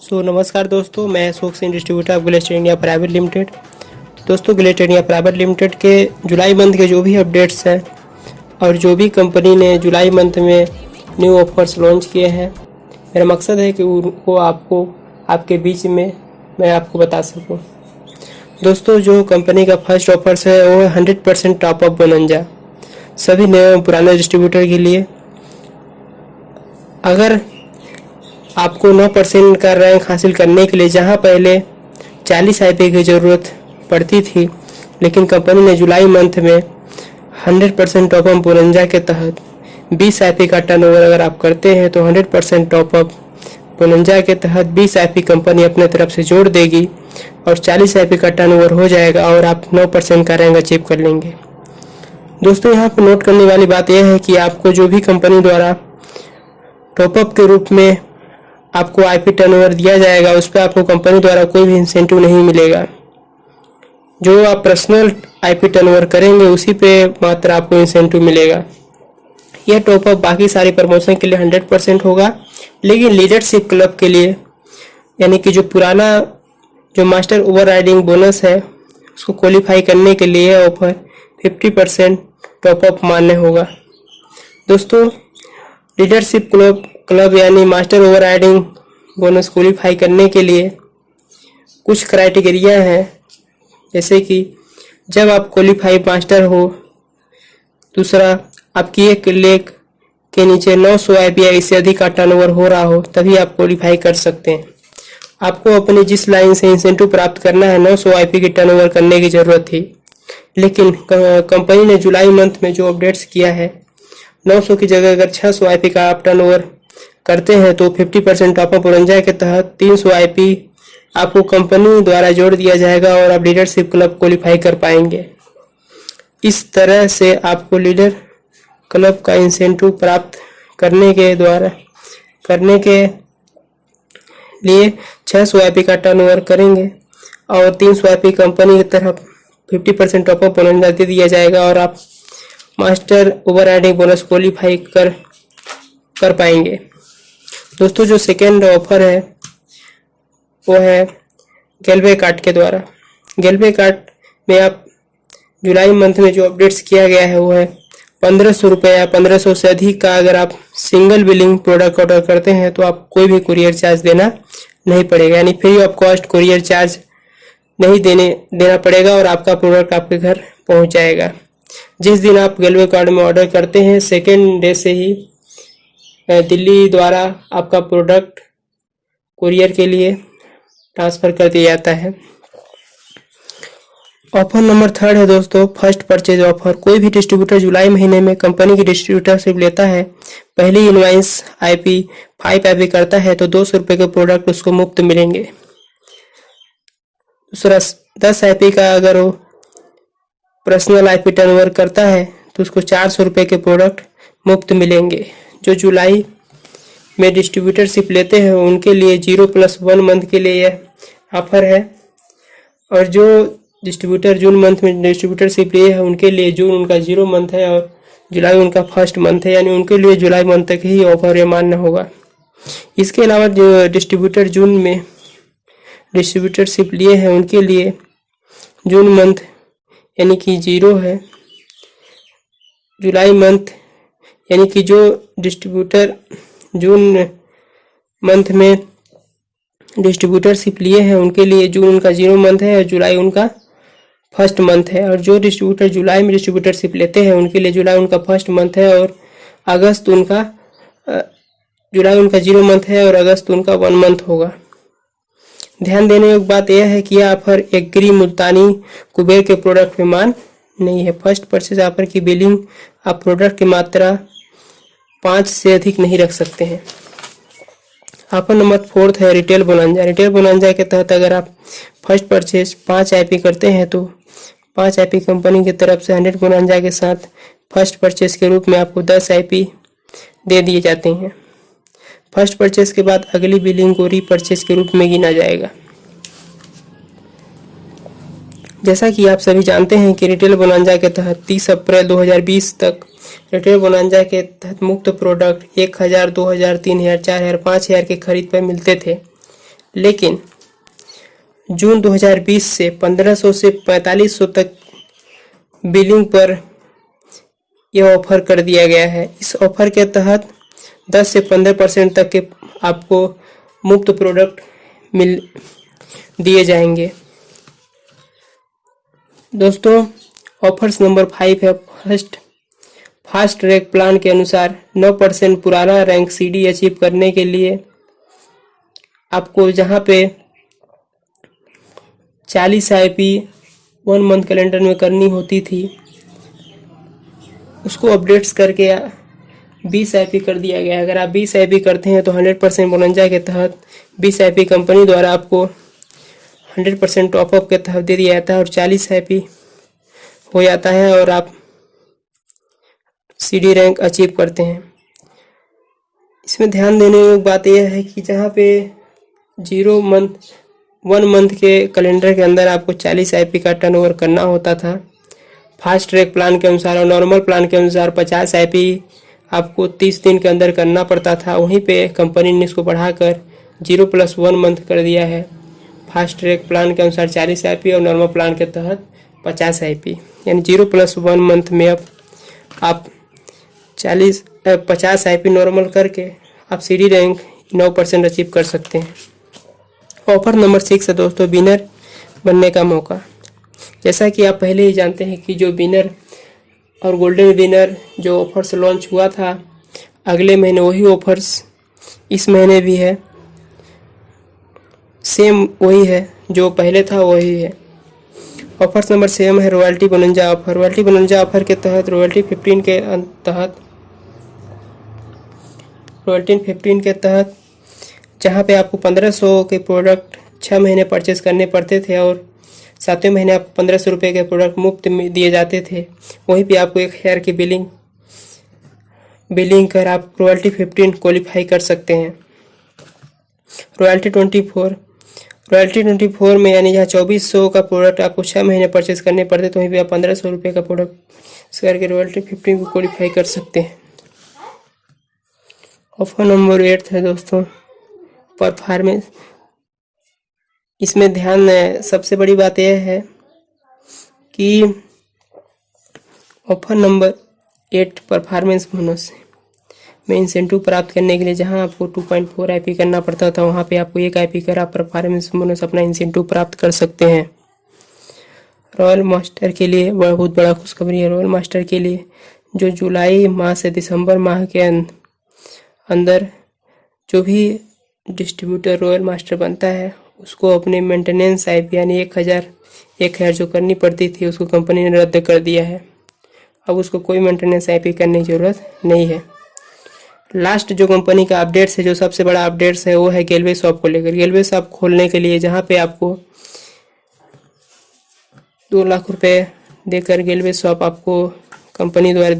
नमस्कार दोस्तों, मैं Ashok Singh, distributor of Glester India private limited. दोस्तों, ग्लेस्टर इंडिया प्राइवेट लिमिटेड के जुलाई मंथ के जो भी अपडेट्स हैं और जो भी कंपनी ने जुलाई मंथ में न्यू ऑफर्स लॉन्च किए हैं, मेरा मकसद है कि उनको आपको आपके बीच में मैं आपको बता सकूं। दोस्तों, जो कंपनी का फर्स्ट ऑफर्स है वो है 100% टॉप अप बोनंजा सभी नए एवं पुराने डिस्ट्रीब्यूटर के लिए। अगर आपको 9% का रैंक हासिल करने के लिए जहां पहले 40 आईपी की ज़रूरत पड़ती थी, लेकिन कंपनी ने जुलाई मंथ में 100% टॉप अप बोनंजा के तहत 20 आईपी का टर्नओवर अगर आप करते हैं तो 100% टॉप अप बोनंजा के तहत 20 आईपी कंपनी अपने तरफ से जोड़ देगी और 40 आईपी का टर्नओवर हो जाएगा और आप 9% का रैंक अचीव कर लेंगे। दोस्तों, यहाँ पर नोट करने वाली बात यह है कि आपको जो भी कंपनी द्वारा टॉपअप के रूप में आपको आईपी टर्नओवर दिया जाएगा, उस पर आपको कंपनी द्वारा कोई भी इंसेंटिव नहीं मिलेगा। जो आप पर्सनल आईपी टर्नओवर करेंगे उसी पे मात्र आपको इंसेंटिव मिलेगा। यह टॉपअप बाकी सारी प्रमोशन के लिए 100% होगा, लेकिन लीडरशिप क्लब के लिए यानी कि जो पुराना जो मास्टर ओवरराइडिंग बोनस है उसको क्वालिफाई करने के लिए ऑफर 50% टॉपअप मान्य होगा। दोस्तों, लीडरशिप क्लब यानी मास्टर ओवरराइडिंग बोनस क्वालिफाई करने के लिए कुछ क्राइटेरिया हैं, जैसे कि जब आप क्वालिफाई मास्टर हो, दूसरा आपकी एक लेख के नीचे 900 आईपीआई से अधिक का टर्नओवर हो रहा हो, तभी आप क्वालिफाई कर सकते हैं। आपको अपनी जिस लाइन से इंसेंटिव प्राप्त करना है 900 आईपी की टर्नओवर करने की जरूरत थी, लेकिन कंपनी ने जुलाई मंथ में जो अपडेट्स किया है 900 की जगह अगर 600 आईपी का आप टर्नओवर करते हैं तो 50% टॉप अप बोनंजा के तहत 300 आईपी आपको कंपनी द्वारा जोड़ दिया जाएगा और आप लीडरशिप क्लब क्वालिफाई कर पाएंगे। इस तरह से आपको लीडर क्लब का इंसेंटिव प्राप्त करने के लिए 600 आईपी का टर्नओवर करेंगे और 300 आईपी कंपनी की तरफ 50% टॉप अप बोनंजा दे दिया जाएगा और आप मास्टर ओवरराइडिंग बोनस क्वालिफाई कर पाएंगे। दोस्तों, जो सेकेंड ऑफर है वो है गेलवे कार्ड के द्वारा। गेलवे कार्ड में आप जुलाई मंथ में जो अपडेट्स किया गया है वो है 1500 रुपये या 1500 से अधिक का अगर आप सिंगल बिलिंग प्रोडक्ट ऑर्डर करते हैं तो आप कोई भी कुरियर चार्ज देना नहीं पड़ेगा, यानी free of cost courier charge नहीं देना पड़ेगा और आपका प्रोडक्ट आपके घर पहुंच जाएगा। जिस दिन आप गेलवे कार्ड में ऑर्डर करते हैं सेकेंड डे से ही दिल्ली द्वारा आपका प्रोडक्ट कुरियर के लिए ट्रांसफ़र कर दिया जाता है। ऑफर नंबर 3 है दोस्तों, फर्स्ट परचेज ऑफर। कोई भी डिस्ट्रीब्यूटर जुलाई महीने में कंपनी की डिस्ट्रीब्यूटरशिप लेता है, पहली इनवाइस आईपी 5 आईपी करता है तो 200 रुपये के प्रोडक्ट उसको मुफ्त मिलेंगे। दूसरा 10 आईपी का अगर वो पर्सनल आईपी टर्नओवर करता है तो उसको 400 रुपये के प्रोडक्ट मुफ्त मिलेंगे। जो जुलाई में डिस्ट्रीब्यूटरशिप लेते हैं उनके लिए 0+1 मंथ के लिए यह ऑफर है, और जो डिस्ट्रीब्यूटर जून मंथ में डिस्ट्रीब्यूटरशिप लिए है उनके लिए जून उनका 0 मंथ है और जुलाई उनका फर्स्ट मंथ है, यानी उनके लिए जुलाई मंथ तक ही ऑफर ये मान्य होगा। इसके अलावा जो डिस्ट्रीब्यूटर जून में डिस्ट्रीब्यूटरशिप लिए हैं उनके लिए जून मंथ यानी कि 0 है, जुलाई मंथ यानी कि जो डिस्ट्रीब्यूटर जून मंथ में डिस्ट्रीब्यूटरशिप लिए हैं उनके लिए जून उनका 0 मंथ है और जुलाई उनका फर्स्ट मंथ है, और जो डिस्ट्रीब्यूटर जुलाई में डिस्ट्रीब्यूटरशिप लेते हैं उनके लिए जुलाई उनका फर्स्ट मंथ है और अगस्त उनका जुलाई उनका 0 मंथ है और अगस्त उनका 1 मंथ होगा। ध्यान देने योग्य बात यह है कि यह ऑफर एग्री मुल्तानी कुबेर के प्रोडक्ट में मान नहीं है। फर्स्ट परचेज ऑफर की बिलिंग आप प्रोडक्ट की मात्रा 5 से अधिक नहीं रख सकते हैं। ऑफर नंबर 4 है रिटेल बोनंजा। रिटेल बोनंजा के तहत अगर आप फर्स्ट परचेज 5 आईपी करते हैं तो 5 आईपी कंपनी की तरफ से 100 बोनंजा के साथ फर्स्ट परचेज के रूप में आपको 10 आईपी दे दिए जाते हैं। फर्स्ट परचेज के बाद अगली बिलिंग को रीपरचेज के रूप में गिना जाएगा। जैसा कि आप सभी जानते हैं कि रिटेल बोनंजा के तहत 30 अप्रैल 2020 तक रिटेल बोनंजा के तहत मुफ्त प्रोडक्ट 1000, 2000, 3000, 4000, 5000 के खरीद पर मिलते थे, लेकिन जून 2020 से 1500 से 4500 तक बिलिंग पर यह ऑफर कर दिया गया है। इस ऑफर के तहत 10 से 15% तक के आपको मुफ्त प्रोडक्ट मिल दिए जाएंगे। दोस्तों, ऑफर्स नंबर 5 है फास्ट ट्रैक प्लान के अनुसार 9% पुराना रैंक सीडी अचीव करने के लिए आपको जहां पे 40 आईपी 1 मंथ कैलेंडर में करनी होती थी, उसको अपडेट्स करके 20 आईपी कर दिया गया है। अगर आप 20 आईपी करते हैं तो 100% बोनंजा के तहत 20 आईपी कंपनी द्वारा आपको 100% टॉपअप के तहत दे दिया जाता है और 40 आईपी हो जाता है और आप सीडी रैंक अचीव करते हैं। इसमें ध्यान देने की बात यह है कि जहाँ पे 1 मंथ के कैलेंडर के अंदर आपको 40 आईपी का टर्नओवर करना होता था, फास्ट ट्रैक प्लान के अनुसार और नॉर्मल प्लान के अनुसार 50 आईपी आपको 30 दिन के अंदर करना पड़ता था। वहीं पे कंपनी ने इसको बढ़ाकर 0+1 मंथ कर दिया है। फास्ट ट्रैक प्लान के अनुसार 40 आईपी और नॉर्मल प्लान के तहत 50 आईपी, यानी 0+1 मंथ में अब आप 50 आईपी नॉर्मल करके आप सीडी रैंक 9% अचीव कर सकते हैं। ऑफर नंबर 6 है दोस्तों, विनर बनने का मौका। जैसा कि आप पहले ही जानते हैं कि जो विनर और गोल्डन विनर जो ऑफर्स लॉन्च हुआ था अगले महीने, वही ऑफर्स इस महीने भी है, सेम वही है जो पहले था वही है। ऑफर्स नंबर 7 है रॉयल्टी बोनंजा ऑफर। रॉयल्टी बोनंजा ऑफर के तहत रॉयल्टी 15 के तहत जहाँ पे आपको 1500 के प्रोडक्ट 6 महीने परचेस करने पड़ते थे और 7वें महीने आपको 1500 रुपये के प्रोडक्ट मुफ्त में दिए जाते थे, वहीं पे आपको 1000 की बिलिंग कर आप रॉयल्टी 15 क्वालिफाई कर सकते हैं। रॉयल्टी 24 में यानी जहाँ 2400 का प्रोडक्ट आपको 6 महीने परचेस करने पड़ते तो वहीं पे आप 1500 रुपये का प्रोडक्ट करके रॉयल्टी 15 को क्वालिफाई कर सकते हैं। ऑफर नंबर 8 है दोस्तों, परफॉर्मेंस। इसमें ध्यान सबसे बड़ी बात यह है कि ऑफर नंबर 8 परफॉर्मेंस बोनस में इंसेंटिव प्राप्त करने के लिए जहां आपको 2.4 आईपी करना पड़ता था, वहां पे आपको 1 आईपी कर आप परफॉर्मेंस बोनस अपना इंसेंटिव प्राप्त कर सकते हैं। रॉयल मास्टर के लिए बहुत बड़ा खुशखबरी है। रॉयल मास्टर के लिए जो जुलाई माह से दिसंबर माह के अंदर जो भी डिस्ट्रीब्यूटर रॉयल मास्टर बनता है उसको अपने मेंटेनेंस आईपी यानी 1000 जो करनी पड़ती थी उसको कंपनी ने रद्द कर दिया है। अब उसको कोई मेंटेनेंस आईपी करने की ज़रूरत नहीं है। लास्ट जो कंपनी का अपडेट्स है, जो सबसे बड़ा अपडेट्स है वो है गेलवे शॉप को लेकर। गेलवे शॉप खोलने के लिए जहाँ पे आपको 2 लाख रुपए देकर गेलवे शॉप आपको कंपनी द्वारा